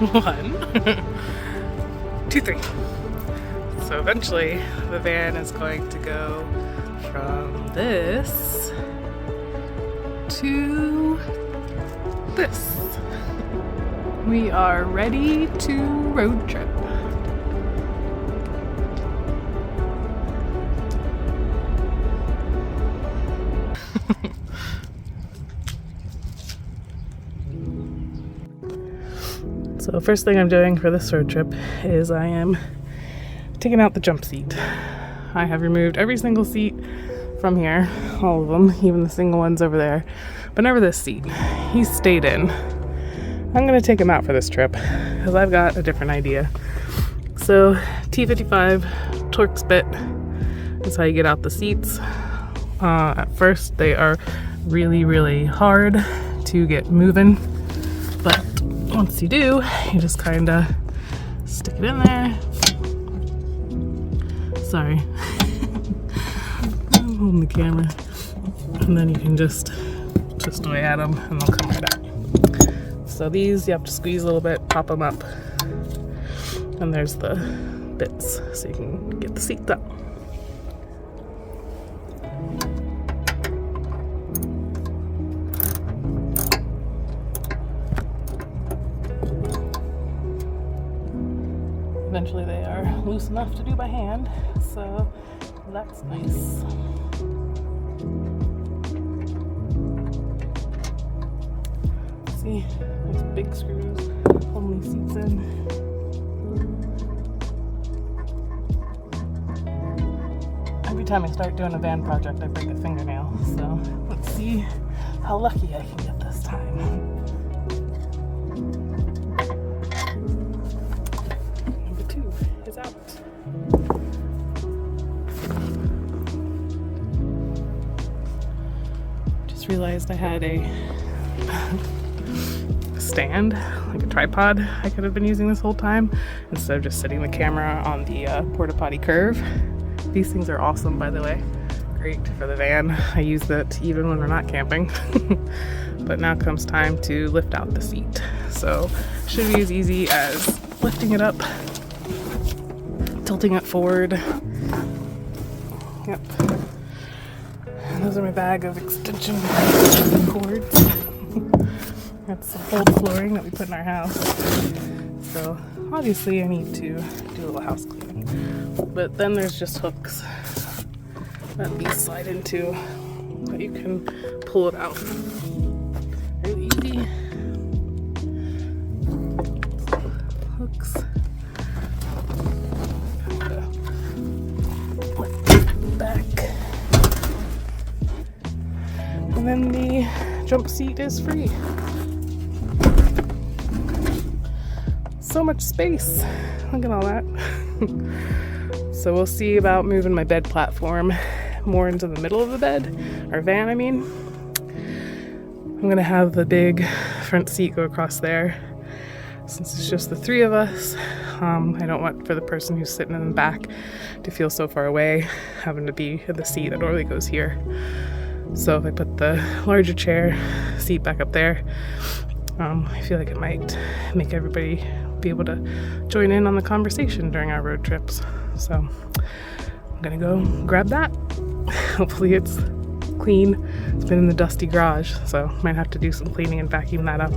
1, 2, 3. So eventually the van is going to go from this to this. We are ready to road trip. So first thing I'm doing for this road trip is I am taking out the jump seat. I have removed every single seat from here, all of them, even the single ones over there, but never this seat. He's stayed in. I'm gonna take him out for this trip because I've got a different idea. So T55 Torx bit is how you get out the seats. At first they are really hard to get moving, but once you do, you just kind of stick it in there. Sorry. I'm holding the camera. And then you can just twist away at them and they'll come right out. So these you have to squeeze a little bit, pop them up. And there's the bits so you can get the seats out. Eventually they are loose enough to do by hand, so that's nice. See, there's big screws holding these seats in. Every time I start doing a van project, I break a fingernail, so let's see how lucky I can get this time. Is out. Just realized I had a stand, like a tripod I could have been using this whole time instead of just setting the camera on the porta potty curve. These things are awesome, by the way. Great for the van. I use that even when we're not camping. But now comes time to lift out the seat. So should be as easy as lifting it up, tilting it forward. Yep. And those are my bag of extension cords. That's some old flooring that we put in our house. So obviously I need to do a little house cleaning. But then there's just hooks that these slide into, but you can pull it out really easy. Hooks. And then the jump seat is free. So much space. Look at all that. So we'll see about moving my bed platform more into the middle of the bed, or van, I mean. I'm gonna have the big front seat go across there. Since it's just the three of us, I don't want for the person who's sitting in the back to feel so far away, having to be in the seat that normally goes here. So if I put the larger chair seat back up there, I feel like it might make everybody be able to join in on the conversation during our road trips. So I'm gonna go grab that. Hopefully it's clean. It's been in the dusty garage, so might have to do some cleaning and vacuum that up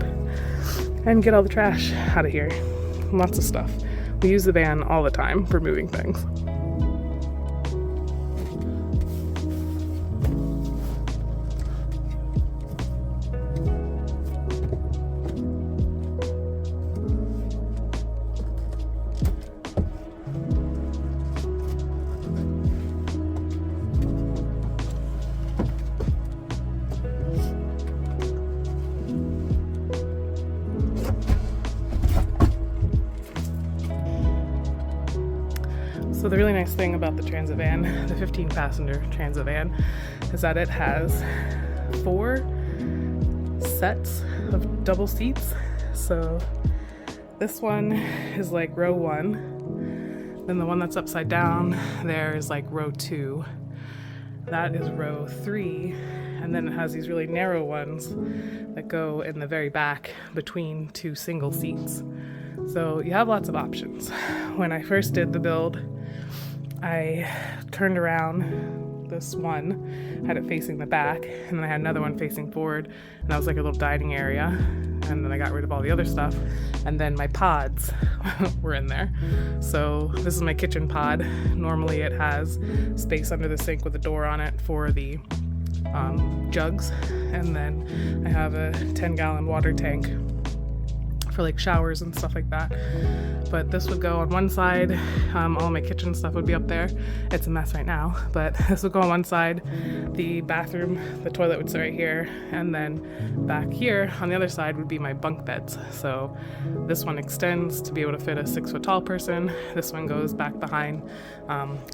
and get all the trash out of here. Lots of stuff. We use the van all the time for moving things. So the really nice thing about the Transit van, the 15-passenger Transit van, is that it has 4 sets of double seats. So this one is like row 1. Then the one that's upside down there is like row 2. That is row 3. And then it has these really narrow ones that go in the very back between 2 single seats. So you have lots of options. When I first did the build, I turned around this one, had it facing the back, and then I had another one facing forward, and that was like a little dining area. And then I got rid of all the other stuff, and then my pods were in there. So this is my kitchen pod. Normally it has space under the sink with a door on it for the jugs, and then I have a 10-gallon water tank for like showers and stuff like that. But this would go on one side. All my kitchen stuff would be up there. It's a mess right now, but this would go on one side. The bathroom, the toilet would sit right here, and then back here on the other side would be my bunk beds. So this one extends to be able to fit a 6-foot tall person. This one goes back behind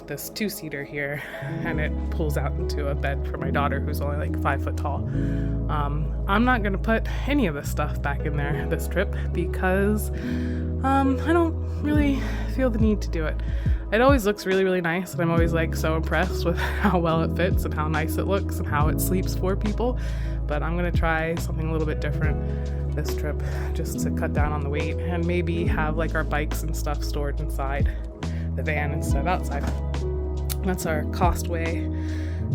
this 2-seater here, and it pulls out into a bed for my daughter, who's only like 5 foot tall. I'm not gonna put any of this stuff back in there this trip because I don't really feel the need to do it. It always looks really, really nice, and I'm always like so impressed with how well it fits and how nice it looks and how it sleeps for people. But I'm gonna try something a little bit different this trip, just to cut down on the weight and maybe have like our bikes and stuff stored inside the van instead of outside. That's our Costway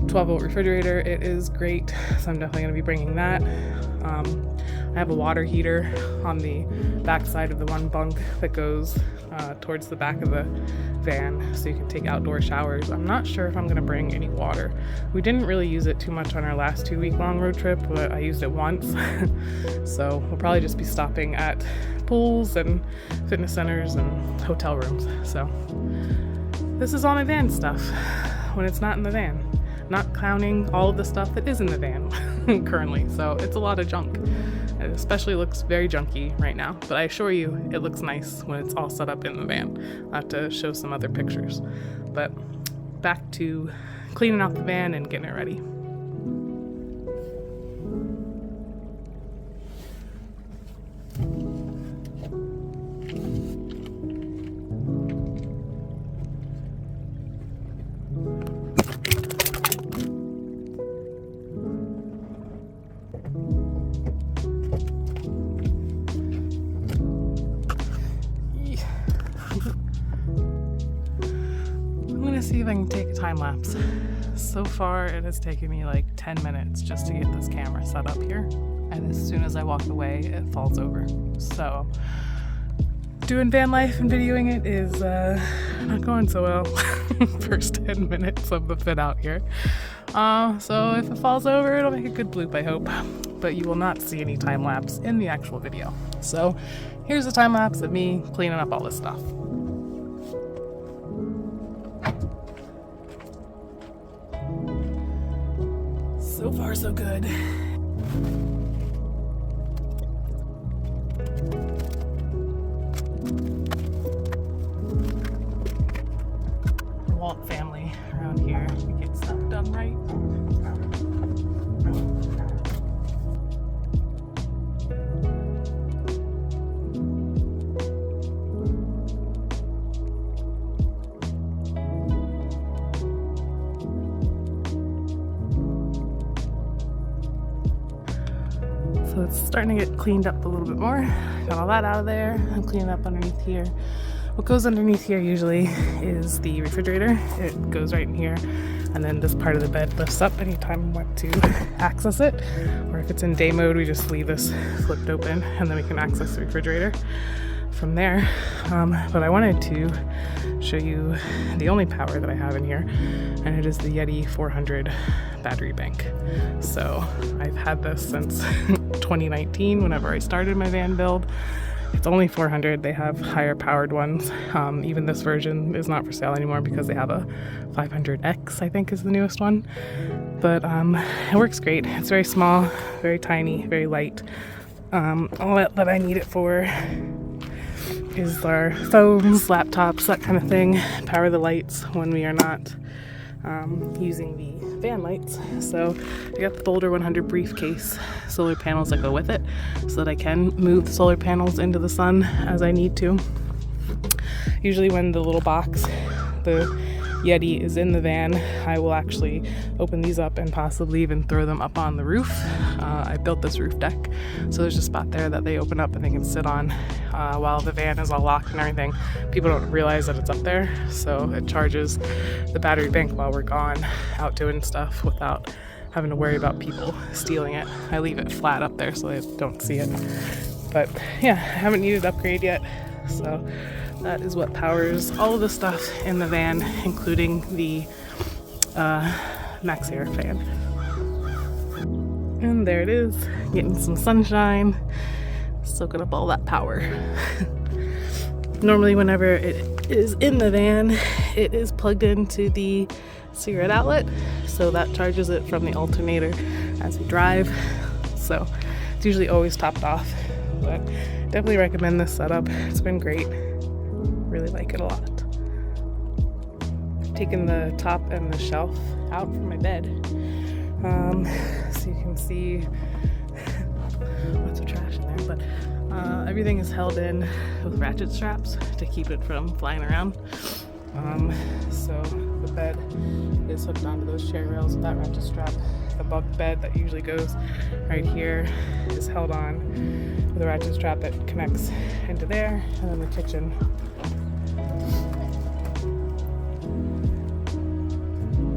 12-volt refrigerator. It is great, so I'm definitely gonna be bringing that. I have a water heater on the back side of the one bunk that goes towards the back of the van, so you can take outdoor showers. I'm not sure if I'm gonna bring any water. We didn't really use it too much on our last 2-week-long road trip, but I used it once. So we'll probably just be stopping at pools and fitness centers and hotel rooms. So this is all my van stuff when it's not in the van, not counting all of the stuff that is in the van currently. So it's a lot of junk. It especially looks very junky right now, but I assure you it looks nice when it's all set up in the van. I'll have to show some other pictures. But back to cleaning out the van and getting it ready. See if I can take a time lapse. So far it has taken me like 10 minutes just to get this camera set up here, and as soon as I walk away it falls over. So doing van life and videoing it is not going so well. First 10 minutes of the fit out here. So if it falls over, it'll make a good bloop, I hope, but you will not see any time lapse in the actual video. So here's a time lapse of me cleaning up all this stuff. So far, so good. Walt family around here. We get stuff done right. So it's starting to get cleaned up a little bit more. Got all that out of there. I'm cleaning up underneath here. What goes underneath here usually is the refrigerator. It goes right in here, and then this part of the bed lifts up anytime I want to access it. Or if it's in day mode, we just leave this flipped open, and then we can access the refrigerator from there. But I wanted to show you the only power that I have in here, and it is the Yeti 400 battery bank. So I've had this since 2019 whenever I started my van build. It's only 400. They have higher powered ones. Even this version is not for sale anymore because they have a 500X, I think is the newest one. But it works great. It's very small, very tiny, very light. All that I need it for is our phones, laptops, that kind of thing. Power the lights when we are not using the van lights. So I got the Boulder 100 briefcase solar panels that go with it so that I can move the solar panels into the sun as I need to. Usually when the little box, the Yeti is in the van, I will actually open these up and possibly even throw them up on the roof. I built this roof deck, so there's a spot there that they open up and they can sit on while the van is all locked and everything. People don't realize that it's up there, so it charges the battery bank while we're gone out doing stuff without having to worry about people stealing it. I leave it flat up there so they don't see it. But yeah, I haven't needed to upgrade yet, so that is what powers all of the stuff in the van, including the Max Air fan. And there it is, getting some sunshine, soaking up all that power. Normally whenever it is in the van, it is plugged into the cigarette outlet, so that charges it from the alternator as we drive. So it's usually always topped off, but definitely recommend this setup. It's been great. Really like it a lot. I've taken the top and the shelf out from my bed, so you can see lots of trash in there, but everything is held in with ratchet straps to keep it from flying around. So the bed is hooked onto those chair rails with that ratchet strap. The bunk bed that usually goes right here is held on with a ratchet strap that connects into there, and then the kitchen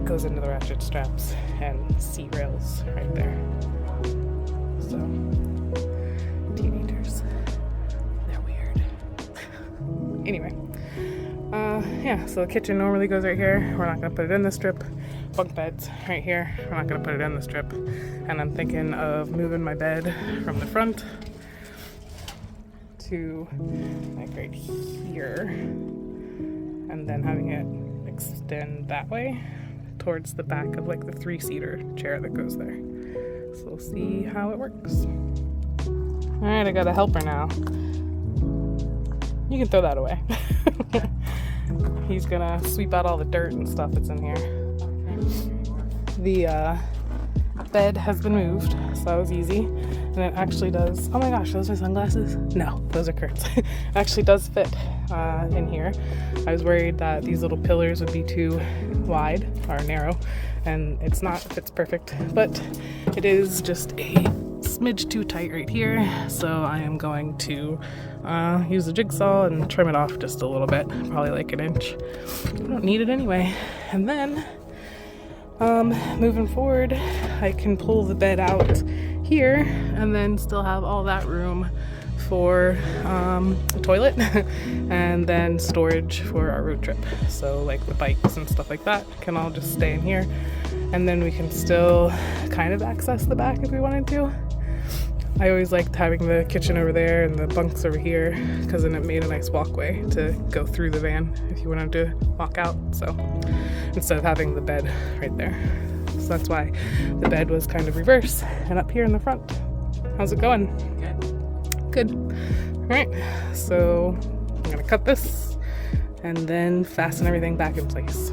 goes into the ratchet straps and seat rails right there. So teenagers, they're weird. Anyway, yeah, so the kitchen normally goes right here. We're not gonna put it in the strip. Bunk beds right here. We're not gonna put it in the strip. And I'm thinking of moving my bed from the front to like right here, and then having it extend that way towards the back of like the 3-seater chair that goes there. So we'll see how it works. All right, I got a helper now. You can throw that away. He's gonna sweep out all the dirt and stuff that's in here. The bed has been moved, so that was easy. And it actually does, oh my gosh, those are sunglasses? No, those are Kurt's. It actually does fit in here. I was worried that these little pillars would be too wide or narrow, and it's not, it fits perfect. But it is just a smidge too tight right here, so I am going to use a jigsaw and trim it off just a little bit, probably like 1 inch. I don't need it anyway. And then moving forward, I can pull the bed out here and then still have all that room for a toilet and then storage for our road trip. So like the bikes and stuff like that can all just stay in here, and then we can still kind of access the back if we wanted to. I always liked having the kitchen over there and the bunks over here, because then it made a nice walkway to go through the van if you wanted to walk out. So instead of having the bed right there. So that's why the bed was kind of reverse and up here in the front. How's it going? Good. All right, so I'm gonna cut this and then fasten everything back in place.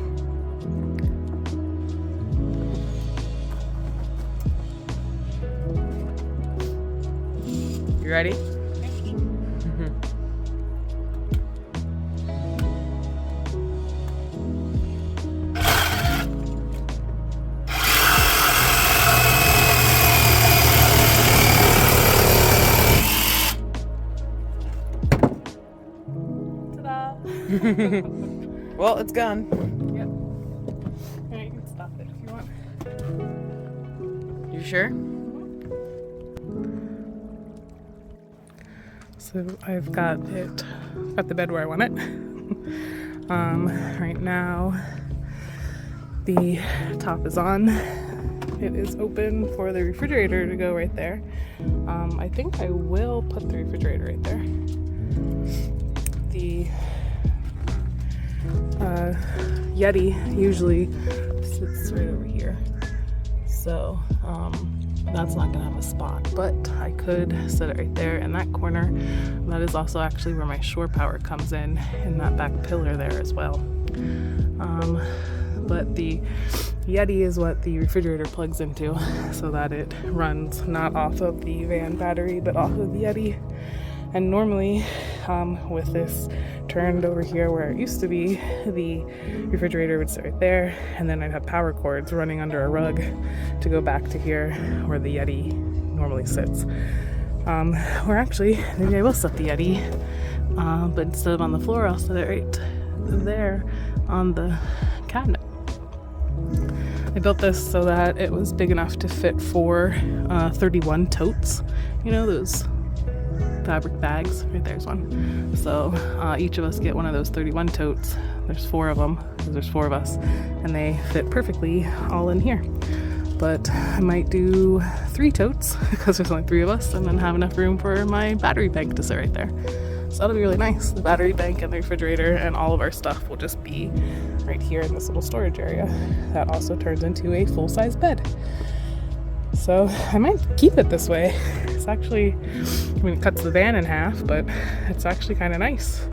You ready? Ta-da! Well, it's gone. Yep. Yeah, you can stop it if you want. You sure? So I've got the bed where I want it. Right now, the top is on. It is open for the refrigerator to go right there. I think I will put the refrigerator right there. The Yeti usually sits right over here. So, that's not gonna have a spot, but I could set it right there in that corner. That is also actually where my shore power comes in that back pillar there as well. But the Yeti is what the refrigerator plugs into, so that it runs not off of the van battery but off of the Yeti. And normally with this turned over here where it used to be. The refrigerator would sit right there, and then I'd have power cords running under a rug to go back to here where the Yeti normally sits. Or actually, maybe I will set the Yeti, but instead of on the floor, I'll set it right there on the cabinet. I built this so that it was big enough to fit 4 31 totes. You know, those fabric bags? Right there's one. So each of us get one of those 31 totes. There's 4 of them, because there's 4 of us, and they fit perfectly all in here. But I might do 3 totes, because there's only 3 of us, and then have enough room for my battery bank to sit right there. So that'll be really nice. The battery bank and the refrigerator and all of our stuff will just be right here in this little storage area. That also turns into a full-size bed. So I might keep it this way. It's actually, I mean, it cuts the van in half, but it's actually kind of nice.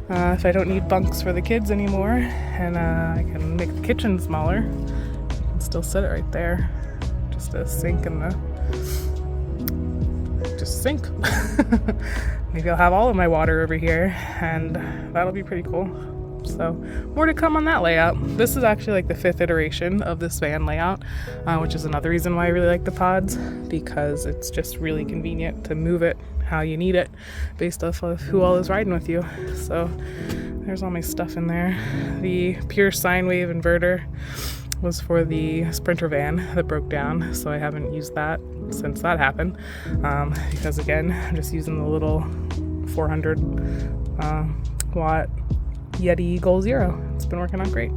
If I don't need bunks for the kids anymore, and I can make the kitchen smaller, I can still sit it right there. Just a sink and just sink. Maybe I'll have all of my water over here, and that'll be pretty cool. So more to come on that layout. This is actually like the 5th iteration of this van layout, which is another reason why I really like the pods, because it's just really convenient to move it how you need it based off of who all is riding with you. So there's all my stuff in there. The pure sine wave inverter was for the Sprinter van that broke down, so I haven't used that since that happened, because again, I'm just using the little 400 watt Yeti Goal Zero. It's been working out great.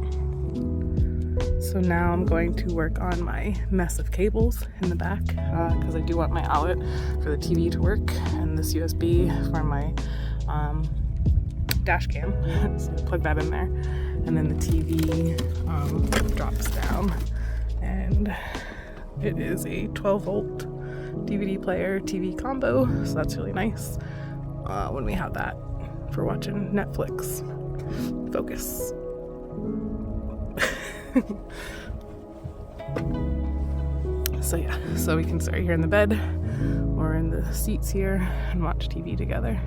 So now I'm going to work on my mess of cables in the back, because I do want my outlet for the TV to work, and this USB for my dash cam. So I plug that in there, and then the TV drops down, and it is a 12 volt DVD player TV combo, so that's really nice when we have that for watching Netflix. Focus. So yeah, so we can sit right here in the bed or in the seats here and watch TV together.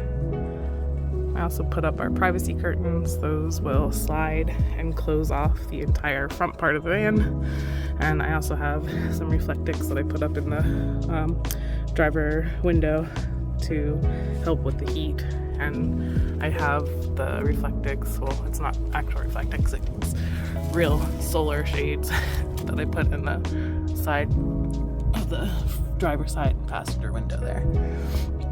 I also put up our privacy curtains. Those will slide and close off the entire front part of the van. And I also have some Reflectix that I put up in the driver window to help with the heat. And I have the Reflectix, well, it's not actual Reflectix, it's real solar shades that I put in the side of the driver's side and passenger window there.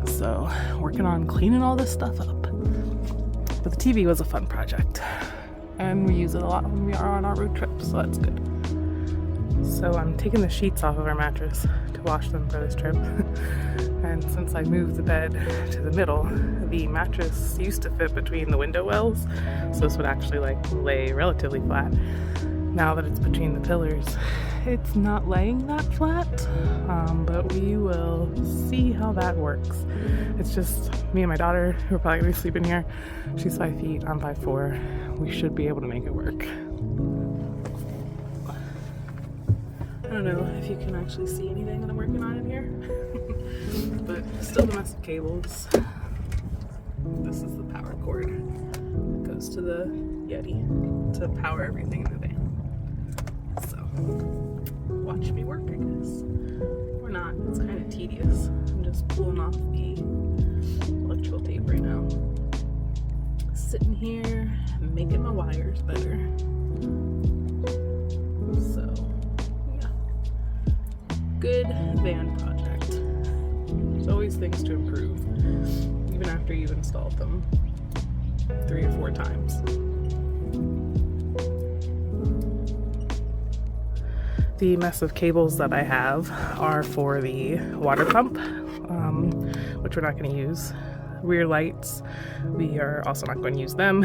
So working on cleaning all this stuff up. But the TV was a fun project, and we use it a lot when we are on our road trips, so that's good. So I'm taking the sheets off of our mattress to wash them for this trip. And since I moved the bed to the middle, the mattress used to fit between the window wells, so this would actually like lay relatively flat. Now that it's between the pillars, it's not laying that flat, but we will see how that works. It's just me and my daughter who are probably gonna be sleeping here. She's 5 feet, I'm 5'4". We should be able to make it work. I don't know if you can actually see anything that I'm working on in here, but still the mess of cables. This is the power cord that goes to the Yeti to power everything in the van. So, watch me work, I guess. Or not, it's kind of tedious. I'm just pulling off the electrical tape right now. Sitting here, making my wires better. So, yeah. Good van project. There's always things to improve, even after you've installed them 3 or 4 times. The mess of cables that I have are for the water pump, which we're not going to use. Rear lights, we are also not going to use them,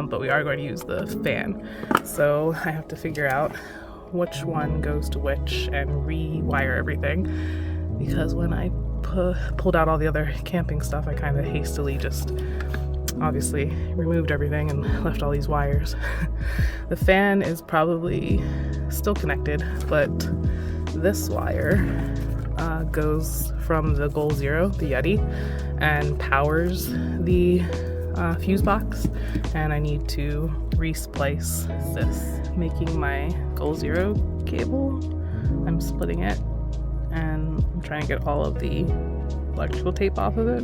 but we are going to use the fan. So I have to figure out which one goes to which and rewire everything, because when I pulled out all the other camping stuff, I kind of hastily just obviously removed everything and left all these wires. The fan is probably still connected, but this wire goes from the Goal Zero, the Yeti, and powers the fuse box, and I need to resplice this, making my Goal Zero cable. I'm splitting it, and I'm trying to get all of the electrical tape off of it.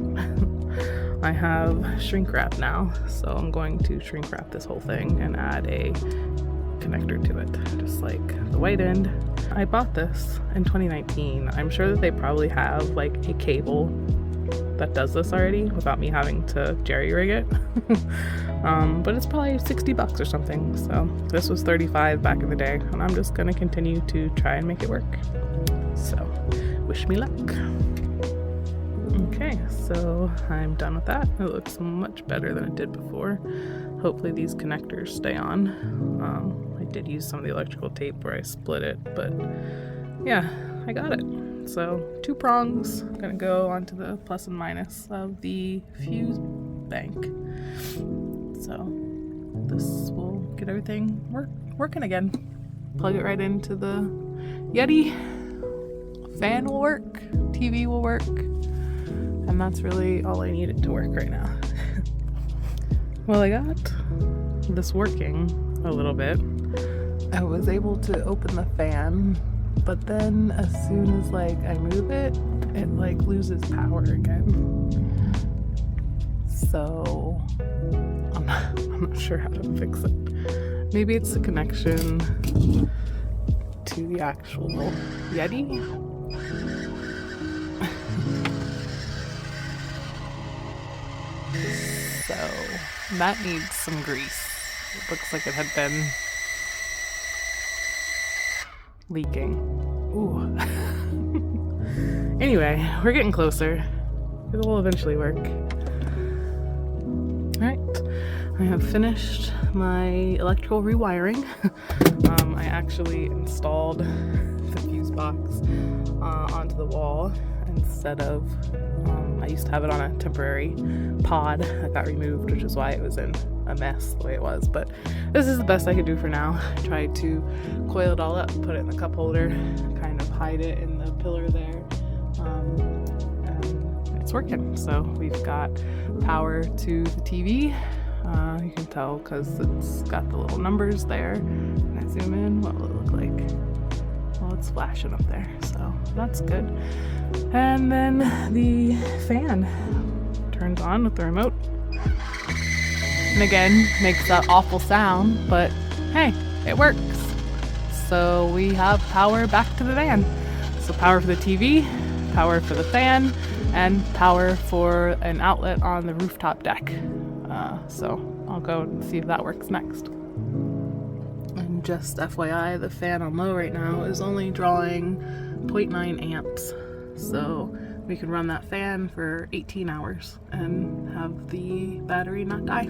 I have shrink wrap now, so I'm going to shrink wrap this whole thing and add a connector to it, just like the white end. I bought this in 2019. I'm sure that they probably have like a cable that does this already without me having to jerry rig it. But it's probably $60 or something. So this was $35 back in the day, and I'm just gonna continue to try and make it work. So wish me luck. Okay, so I'm done with that. It looks much better than it did before. Hopefully these connectors stay on. I did use some of the electrical tape where I split it, but yeah, I got it. So 2 prongs, I'm gonna go onto the plus and minus of the fuse bank. So this will get everything working again. Plug it right into the Yeti. Fan will work, TV will work, and that's really all I need it to work right now. Well, I got this working a little bit. I was able to open the fan, but then as soon as like I move it, it like loses power again. So I'm not sure how to fix it. Maybe it's the connection to the actual Yeti. So that needs some grease. It looks like it had been leaking. Ooh. Anyway, we're getting closer. It will eventually work. Alright, I have finished my electrical rewiring. I actually installed the fuse box onto the wall instead of, I used to have it on a temporary pod that got removed, which is why it was in a mess the way it was. But this is the best I could do for now. I tried to coil it all up, put it in the cup holder, kind of hide it in the pillar there, and it's working. So we've got power to the TV. You can tell because it's got the little numbers there. When I zoom in, what will it look like? Well, it's flashing up there, so that's good. And then the fan turns on with the remote. And again, makes that awful sound, but hey, it works. So we have power back to the van. So power for the TV, power for the fan, and power for an outlet on the rooftop deck. So I'll go and see if that works next. And just FYI, the fan on low right now is only drawing 0.9 amps. So we can run that fan for 18 hours and have the battery not die.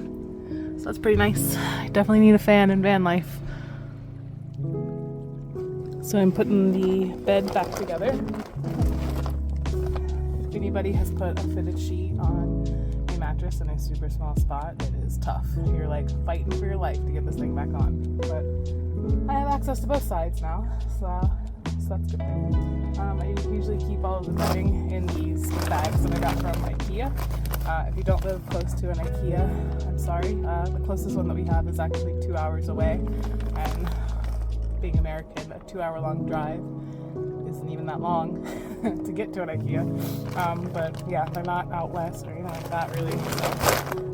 So that's pretty nice. I definitely need a fan in van life. So I'm putting the bed back together. If anybody has put a fitted sheet on a mattress in a super small spot, it is tough. You're like fighting for your life to get this thing back on. But I have access to both sides now, so that's a good thing. I usually keep all of the bedding in these bags that I got from IKEA. If you don't live close to an IKEA, I'm sorry. The closest one that we have is actually 2 hours away, and being American, a 2-hour-long drive isn't even that long to get to an IKEA. But yeah, they're not out west or anything like that really. So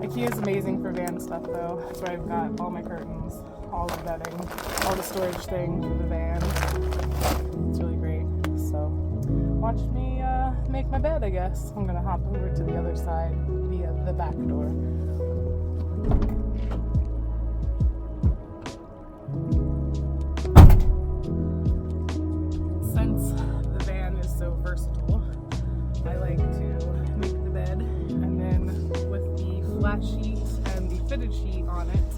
IKEA is amazing for van stuff though. That's where I've got all my curtains, all the bedding, all the storage things for the van. It's really great. So watch me make my bed, I guess. I'm gonna hop over to the other side via the back door. Since the van is so versatile, I like to make the bed, and then with the flat sheet and the fitted sheet on it,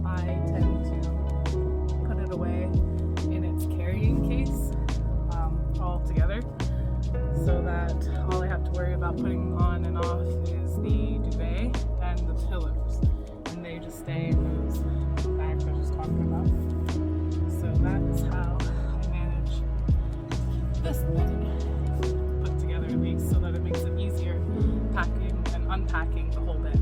I tend to put it away in its carrying case all together, so that all I have to worry about putting on and off is the duvet and the pillows, and they just stay in those bags I was just talking about. So that is how I manage to keep this bed put together, at least, so that it makes it easier packing and unpacking the whole bed.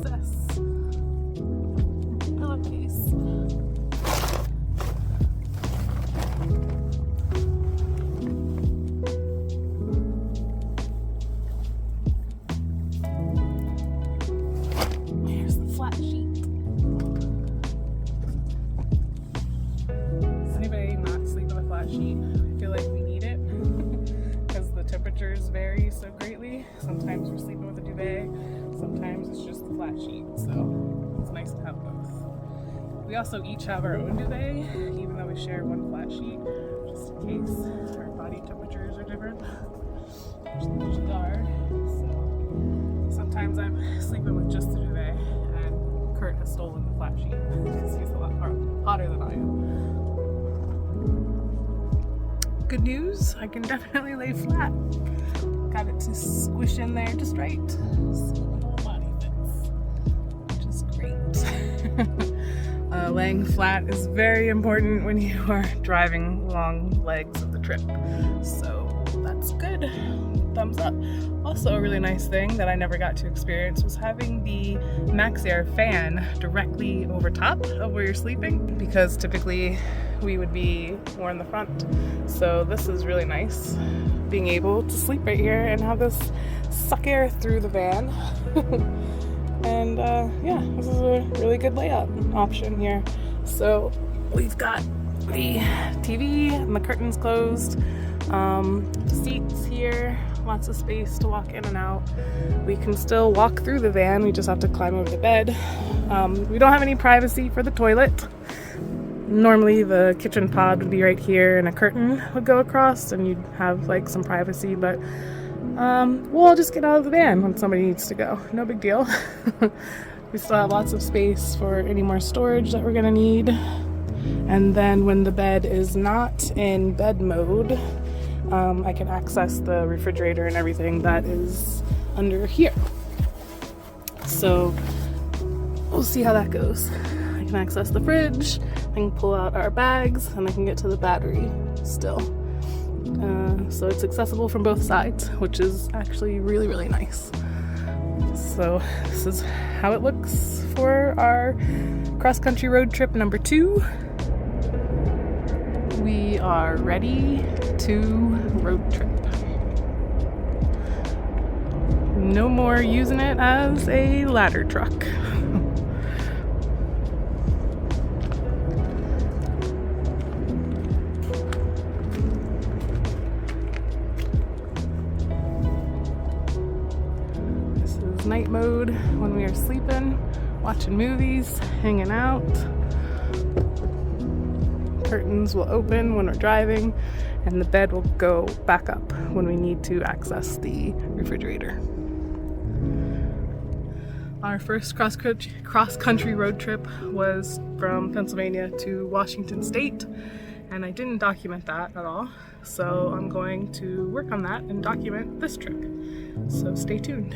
access pillowcase. Here's the flat sheet. Does anybody not sleep on a flat sheet? I feel like we need it because the temperatures vary so greatly. Sometimes we're sleeping with a duvet, sometimes it's just the flat sheet, so it's nice to have both. We also each have our own duvet, even though we share one flat sheet, just in case our body temperatures are different, which they usually are. So sometimes I'm sleeping with just the duvet, and Kurt has stolen the flat sheet because he's a lot hotter than I am. Good news, I can definitely lay flat. Got it to squish in there just right, so the whole body fits, which is great. Laying flat is very important when you are driving long legs of the trip, so that's good. Thumbs up. Also, a really nice thing that I never got to experience was having the MaxxAir fan directly over top of where you're sleeping, because typically we would be more in the front. So this is really nice, being able to sleep right here and have this suck air through the van. And yeah, this is a really good layout option here. So we've got the TV and the curtains closed, seats here, lots of space to walk in and out. We can still walk through the van, we just have to climb over the bed. We don't have any privacy for the toilet. Normally the kitchen pod would be right here and a curtain would go across and you'd have like some privacy, but we'll just get out of the van when somebody needs to go. No big deal. We still have lots of space for any more storage that we're gonna need. And then when the bed is not in bed mode, I can access the refrigerator and everything that is under here. So we'll see how that goes. I can access the fridge, I can pull out our bags, and I can get to the battery still. So it's accessible from both sides, which is actually really, really nice. So this is how it looks for our cross-country road trip number 2. We are ready to road trip. No more using it as a ladder truck. Night mode when we are sleeping, watching movies, hanging out. Curtains will open when we're driving, and the bed will go back up when we need to access the refrigerator. Our first cross-country road trip was from Pennsylvania to Washington State, and I didn't document that at all, so I'm going to work on that and document this trip. So stay tuned.